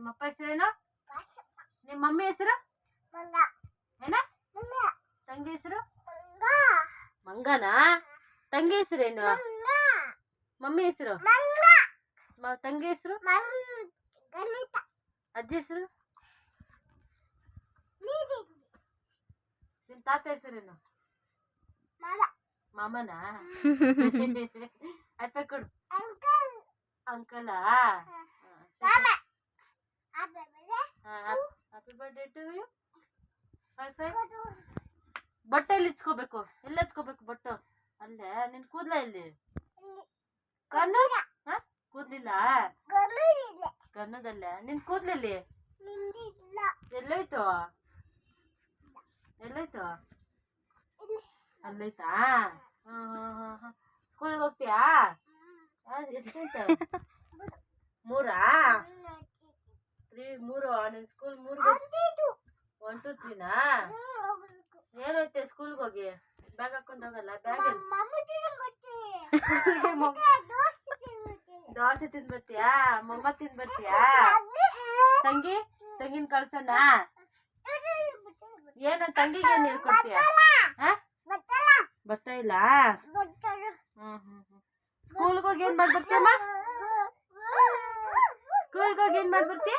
ನಿಮ್ಮಪ್ಪ ಹೆಸರೇನು? ನಿಮ್ಮ ಮಮ್ಮಿ ಹೆಸರು ಏನ? ತಂಗಿ ಹೆಸರು ಮಂಗನಾ? ತಂಗಿ ಹೆಸರೇನು? ಮಮ್ಮಿ ಹೆಸರು? ತಂಗಿ ಹೆಸರು? ಅಜ್ಜಿ ಹೆಸರು? ನಿಮ್ ತಾತ ಹೆಸರೇನು? ಮಾಮನಾ? ಅಪ್ಪ ಕೊಡು. ಅಂಕಲಾ? Happy birthday to you. ಬಟ್ಟೆ ಎಲ್ಲಿ ಹಚ್ಕೋಬೇಕು? ಎಲ್ಲಿ ಹಚ್ಕೋಬೇಕು ಬಟ್ಟು? ಅಲ್ಲೇ ನಿನ್ ಕೂದ್ಲ ಎಲ್ಲಿ? ಕಣ್ಣು ಕೂದ್ಲಿಲ್ಲ? ಕಣ್ಣದಲ್ಲ. ನಿನ್ ಕೂದ್ಲಲ್ಲಿ ಎಲ್ಲೋಯ್ತು? ಎಲ್ಲೋಯ್ತು? ಅಲ್ಲೈತಾ? ಸ್ಕೂಲಿಗೆ ಹೋಗ್ತೀಯಾ? ಎಷ್ಟೈತೆ? 3 3 ನಿನ್ ಸ್ಕೂಲ್ 3 1 2 3ನಾ? ಏನೈತೆ ಸ್ಕೂಲ್ಗೆ ಹೋಗಿ? ಬ್ಯಾಗ್ ಹಾಕೊಂಡ್ ಹೋಗಲ್ಲ? ಬ್ಯಾಗ್ ದೋಸೆ ತಿಂದ್ ಬರ್ತೀಯಾ? ಮೊಮ್ಮ ತಿಂದ್ ಬರ್ತೀಯಾ? ತಂಗಿನ ಕಳ್ಸೋಣ? ಏನ ತಂಗಿಗೆ ಏನ್ ಹೇಳ್ಕೊಡ್ತೀಯ? ಬರ್ತಾ ಇಲ್ಲ? ಸ್ಕೂಲ್ಗೆ ಹೋಗಿ ಏನ್ ಮಾಡ್ಬರ್ತೀಯಮ್ಮ? ಸ್ಕೂಲ್ಗೆ ಹೋಗಿ ಏನ್ ಮಾಡ್ಬರ್ತೀಯ?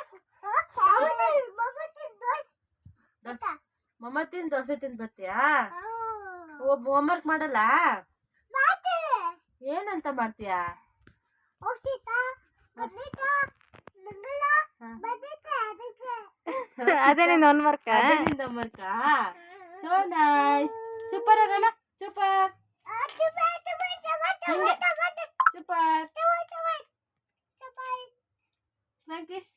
ಮೊಮ್ಮ ತಿಂದು ದೋಸೆ ತಿಂದ್ ಬರ್ತೀಯಾ? ಹೋಮ್ವರ್ಕ್ ಮಾಡಲ್ಲ? ಏನಂತ ಮಾಡ್ತೀಯಾ? ಅದೇ ನಿನ್ನ ಹೋಮ್ವರ್ಕ್. So nice. ಸೂಪರ್ ಅಲ್ಲ? Super super. ಫ್ರಾಂಕಿಶ್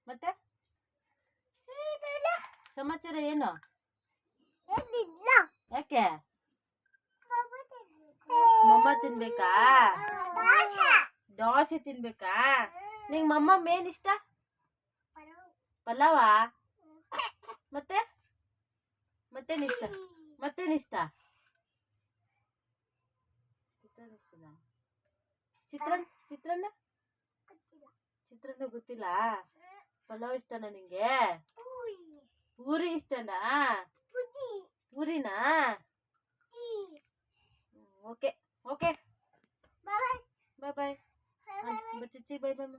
ಮತ್ತೆ ಸಮಾಚಾರ ಏನು? ಯಾಕೆ? ಮೊಮ್ಮ ತಿನ್ಬೇಕಾ? ದೋಸೆ ತಿನ್ಬೇಕಾ? ನಿಂಗೆ ಮೊಮ್ಮ ಮೇನ್ ಇಷ್ಟ? ಪಲಾವ? ಮತ್ತೆ ಮತ್ತೇನಿಷ್ಟ? ಮತ್ತೇನಿಷ್ಟ? ಚಿತ್ರಾನ್ನ ಗೊತ್ತಿಲ್ಲ? ಪಲಾವ್ ಇಷ್ಟನಾ ನಿಂಗೆ? ಪೂರಿ ಇಷ್ಟನಾ? ಪೂರಿನಾ? ಓಕೆ ಬಾಯ್ ಬಾಯ್. ಚಿಚ್ಚಿ ಬಾಯ್ ಬಾಯ್.